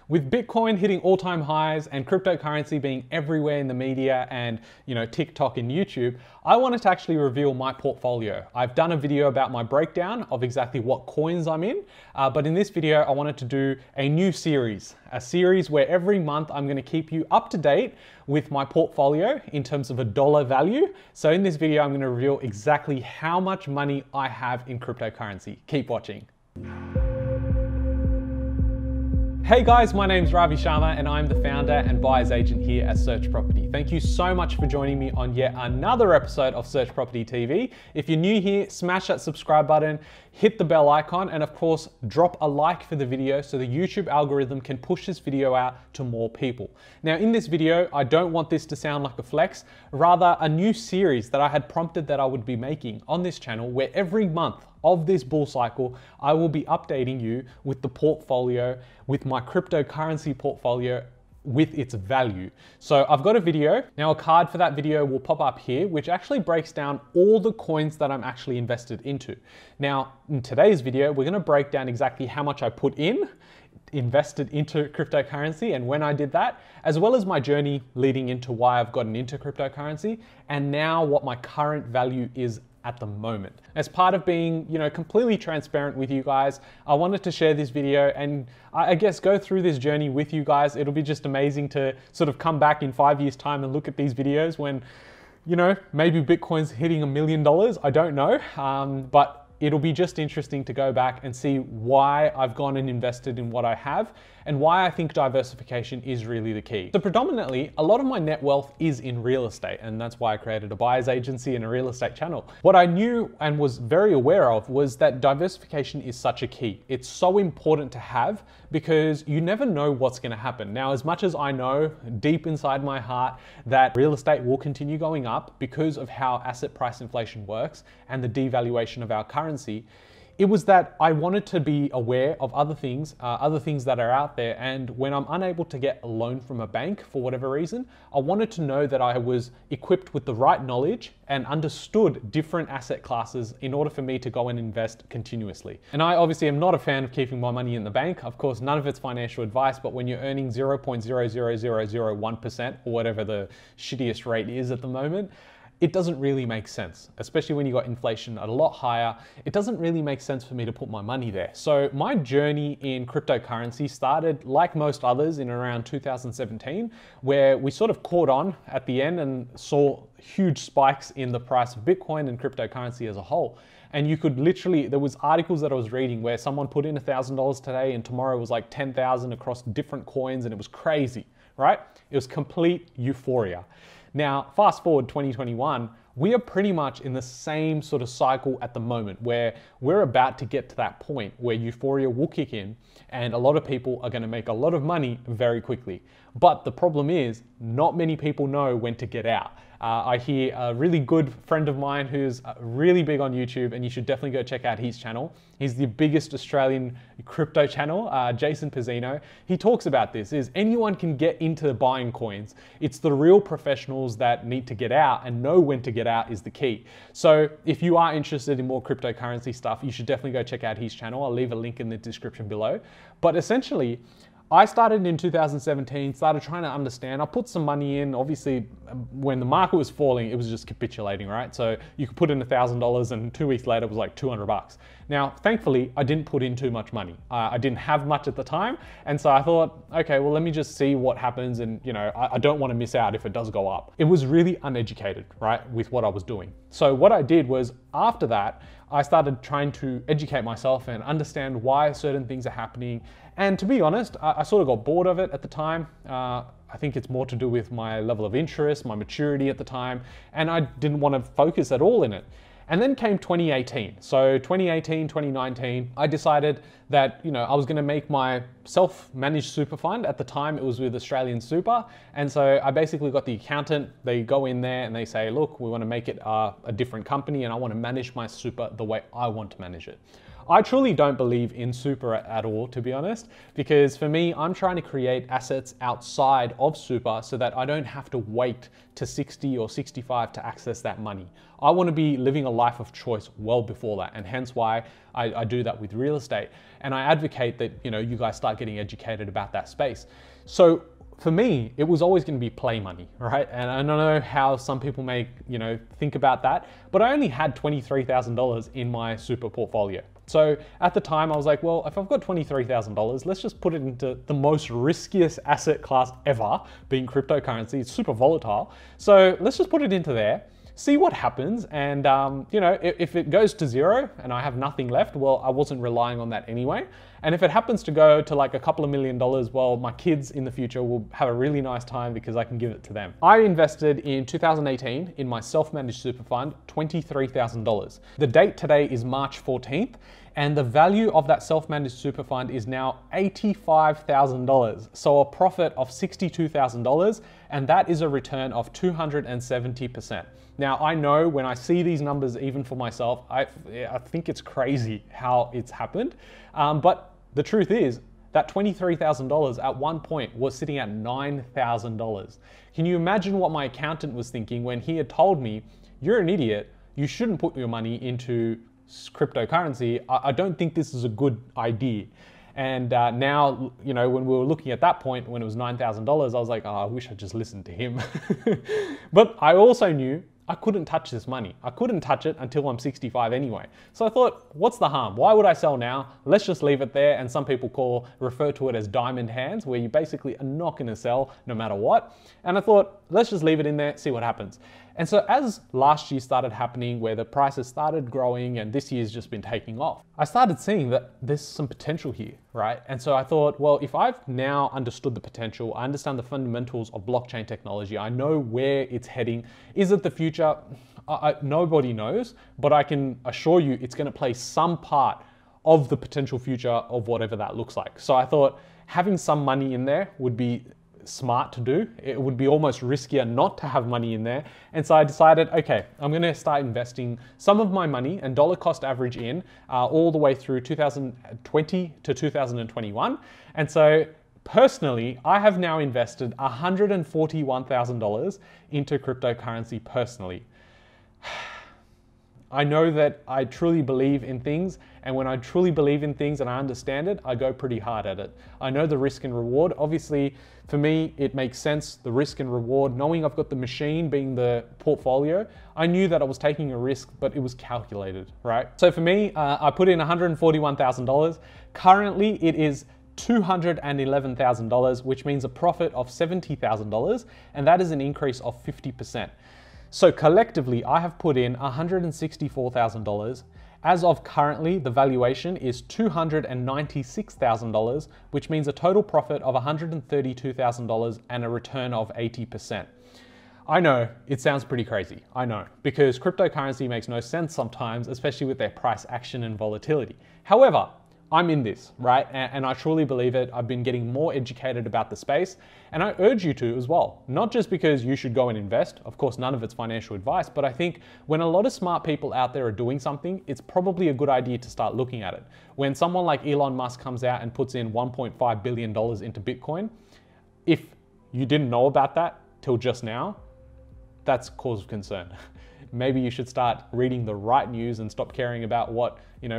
With Bitcoin hitting all-time highs and cryptocurrency being everywhere in the media and TikTok and YouTube, I wanted to actually reveal my portfolio. I've done a video about my breakdown of exactly what coins I'm in, but in this video I wanted to do a new series, a series where every month I'm going to keep you up to date with my portfolio in terms of a dollar value. So in this video I'm going to reveal exactly how much money I have in cryptocurrency. Keep watching. Hey guys, my name's Ravi Sharma and I'm the founder and buyer's agent here at Search Property. Thank you so much for joining me on yet another episode of Search Property TV. If you're new here, smash that subscribe button, hit the bell icon, and of course, drop a like for the video so the YouTube algorithm can push this video out to more people. Now in this video, I don't want this to sound like a flex, rather a new series that I had prompted that I would be making on this channel where every month of this bull cycle, I will be updating you with the portfolio, with my cryptocurrency portfolio, with its value. So I've got a video. Now a card for that video will pop up here, which actually breaks down all the coins that I'm actually invested into. Now, in today's video, we're gonna break down exactly how much I put in, invested into cryptocurrency and when I did that, as well as my journey leading into why I've gotten into cryptocurrency, and now what my current value is at the moment. As part of being, completely transparent with you guys, I wanted to share this video and I guess go through this journey with you guys. It'll be just amazing to sort of come back in 5 years' time and look at these videos when, maybe Bitcoin's hitting $1 million, I don't know, but it'll be just interesting to go back and see why I've gone and invested in what I have and why I think diversification is really the key. So predominantly, a lot of my net wealth is in real estate, and that's why I created a buyer's agency and a real estate channel. What I knew and was very aware of was that diversification is such a key. It's so important to have because you never know what's gonna happen. Now, as much as I know deep inside my heart that real estate will continue going up because of how asset price inflation works and the devaluation of our currency, it was that I wanted to be aware of other things that are out there. And when I'm unable to get a loan from a bank for whatever reason, I wanted to know that I was equipped with the right knowledge and understood different asset classes in order for me to go and invest continuously. And I obviously am not a fan of keeping my money in the bank. Of course, none of it's financial advice, but when you're earning 0.00001% or whatever the shittiest rate is at the moment, it doesn't really make sense, especially when you got inflation at a lot higher. It doesn't really make sense for me to put my money there. So my journey in cryptocurrency started, like most others, in around 2017, where we sort of caught on at the end and saw huge spikes in the price of Bitcoin and cryptocurrency as a whole. And you could literally, there was articles that I was reading where someone put in $1,000 today and tomorrow was like 10,000 across different coins, and it was crazy, right? It was complete euphoria. Now, fast forward 2021, we are pretty much in the same sort of cycle at the moment where we're about to get to that point where euphoria will kick in and a lot of people are going to make a lot of money very quickly. But the problem is not many people know when to get out. I hear a really good friend of mine who's really big on YouTube, and you should definitely go check out his channel. He's the biggest Australian crypto channel, Jason Pizzino. He talks about this, is anyone can get into buying coins. It's the real professionals that need to get out, and know when to get out is the key. So if you are interested in more cryptocurrency stuff, you should definitely go check out his channel. I'll leave a link in the description below. But essentially, I started in 2017, started trying to understand. I put some money in. Obviously, when the market was falling, it was just capitulating, right? So you could put in $1,000 and 2 weeks later it was like 200 bucks. Now, thankfully, I didn't put in too much money. I didn't have much at the time. And so I thought, okay, well, let me just see what happens. And I don't want to miss out if it does go up. It was really uneducated, right, with what I was doing. So what I did was after that, I started trying to educate myself and understand why certain things are happening. And to be honest, I sort of got bored of it at the time. I think it's more to do with my level of interest, my maturity at the time, and I didn't want to focus at all in it. And then came 2018. So 2018, 2019, I decided that, I was going to make my self-managed super fund. At the time, it was with Australian Super. And so I basically got the accountant. They go in there and they say, look, we want to make it a different company and I want to manage my super the way I want to manage it. I truly don't believe in super at all, to be honest, because for me, I'm trying to create assets outside of super so that I don't have to wait to 60 or 65 to access that money. I want to be living a life of choice well before that, and hence why I do that with real estate. And I advocate that, you guys start getting educated about that space. So for me, it was always going to be play money, right? And I don't know how some people may, think about that, but I only had $23,000 in my super portfolio. So at the time I was like, well, if I've got $23,000, let's just put it into the most riskiest asset class ever, being cryptocurrency. It's super volatile. So let's just put it into there, see what happens. And, if it goes to zero and I have nothing left, well, I wasn't relying on that anyway. And if it happens to go to like a couple of $1 million, well, my kids in the future will have a really nice time because I can give it to them. I invested in 2018 in my self-managed super fund, $23,000. The date today is March 14th. And the value of that self-managed super fund is now $85,000. So a profit of $62,000, and that is a return of 270%. Now, I know when I see these numbers, even for myself, I think it's crazy how it's happened. But the truth is that $23,000 at one point was sitting at $9,000. Can you imagine what my accountant was thinking when he had told me, you're an idiot, you shouldn't put your money into cryptocurrency. I don't think this is a good idea. And now, when we were looking at that point, when it was $9,000, I was like, oh, I wish I just listened to him. But I also knew I couldn't touch this money. I couldn't touch it until I'm 65 anyway. So I thought, what's the harm? Why would I sell now? Let's just leave it there. And some people refer to it as diamond hands, where you basically are not going to sell no matter what. And I thought, let's just leave it in there, see what happens. And so as last year started happening, where the prices started growing and this year's just been taking off, I started seeing that there's some potential here, right? And so I thought, well, if I've now understood the potential, I understand the fundamentals of blockchain technology, I know where it's heading. Is it the future? Nobody knows, but I can assure you it's going to play some part of the potential future of whatever that looks like. So I thought having some money in there would be smart to do. It would be almost riskier not to have money in there. And so I decided, okay, I'm going to start investing some of my money and dollar cost average in all the way through 2020 to 2021. And so personally, I have now invested $141,000 into cryptocurrency personally. I know that I truly believe in things, and when I truly believe in things and I understand it, I go pretty hard at it. I know the risk and reward. Obviously, for me, it makes sense, the risk and reward, knowing I've got the machine being the portfolio. I knew that I was taking a risk, but it was calculated, right? So for me, I put in $141,000. Currently, it is $211,000, which means a profit of $70,000, and that is an increase of 50%. So collectively, I have put in $164,000. As of currently, the valuation is $296,000, which means a total profit of $132,000 and a return of 80%. I know, it sounds pretty crazy. I know, because cryptocurrency makes no sense sometimes, especially with their price action and volatility. However, I'm in this, right? And I truly believe it. I've been getting more educated about the space, and I urge you to as well. Not just because you should go and invest. Of course, none of it's financial advice, but I think when a lot of smart people out there are doing something, it's probably a good idea to start looking at it. When someone like Elon Musk comes out and puts in $1.5 billion into Bitcoin, if you didn't know about that till just now, that's cause of concern. Maybe you should start reading the right news and stop caring about what,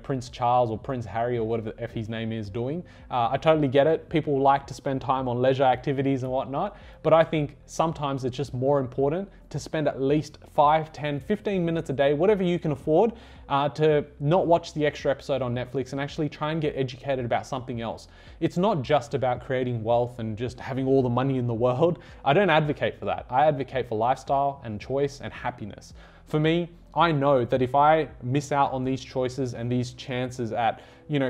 Prince Charles or Prince Harry or whatever the F his name is doing. I totally get it. People like to spend time on leisure activities and whatnot, but I think sometimes it's just more important to spend at least 5, 10, 15 minutes a day, whatever you can afford, to not watch the extra episode on Netflix and actually try and get educated about something else. It's not just about creating wealth and just having all the money in the world. I don't advocate for that. I advocate for lifestyle and choice and happiness. For me, I know that if I miss out on these choices and these chances at,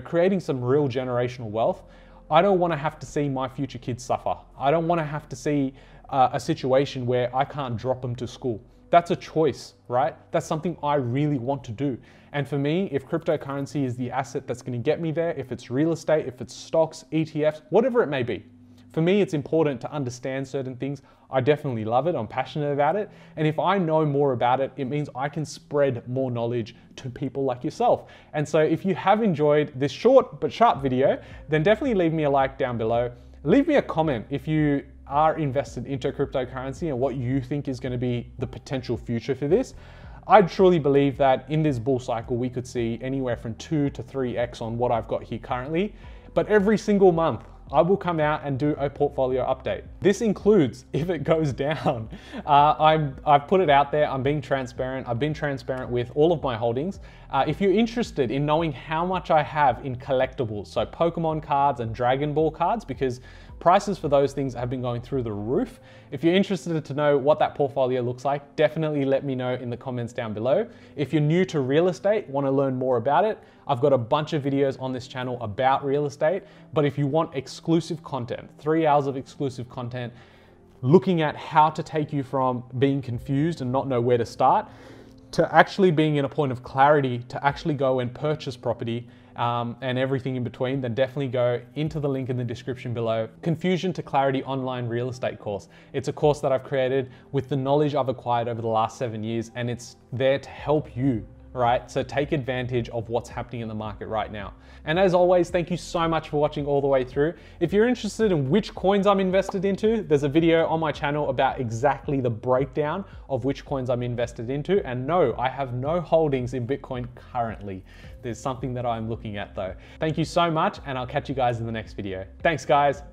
creating some real generational wealth, I don't want to have to see my future kids suffer. I don't want to have to see a situation where I can't drop them to school. That's a choice, right? That's something I really want to do. And for me, if cryptocurrency is the asset that's going to get me there, if it's real estate, if it's stocks, ETFs, whatever it may be, For me, it's important to understand certain things. I definitely love it. I'm passionate about it. And if I know more about it, it means I can spread more knowledge to people like yourself. And so if you have enjoyed this short but sharp video, then definitely leave me a like down below. Leave me a comment if you are invested into cryptocurrency and what you think is going to be the potential future for this. I truly believe that in this bull cycle, we could see anywhere from 2 to 3x on what I've got here currently. But every single month, I will come out and do a portfolio update. This includes if it goes down. I've put it out there, I'm being transparent. I've been transparent with all of my holdings. If you're interested in knowing how much I have in collectibles, so Pokemon cards and Dragon Ball cards, because prices for those things have been going through the roof. If you're interested to know what that portfolio looks like, definitely let me know in the comments down below. If you're new to real estate, want to learn more about it, I've got a bunch of videos on this channel about real estate. But if you want exclusive content, 3 hours of exclusive content, looking at how to take you from being confused and not know where to start, to actually being in a point of clarity to actually go and purchase property and everything in between, then definitely go into the link in the description below. Confusion to Clarity Online Real Estate course. It's a course that I've created with the knowledge I've acquired over the last 7 years, and it's there to help you, right? So take advantage of what's happening in the market right now. And as always, thank you so much for watching all the way through. If you're interested in which coins I'm invested into, there's a video on my channel about exactly the breakdown of which coins I'm invested into. And no, I have no holdings in Bitcoin currently. There's something that I'm looking at though. Thank you so much, and I'll catch you guys in the next video. Thanks guys.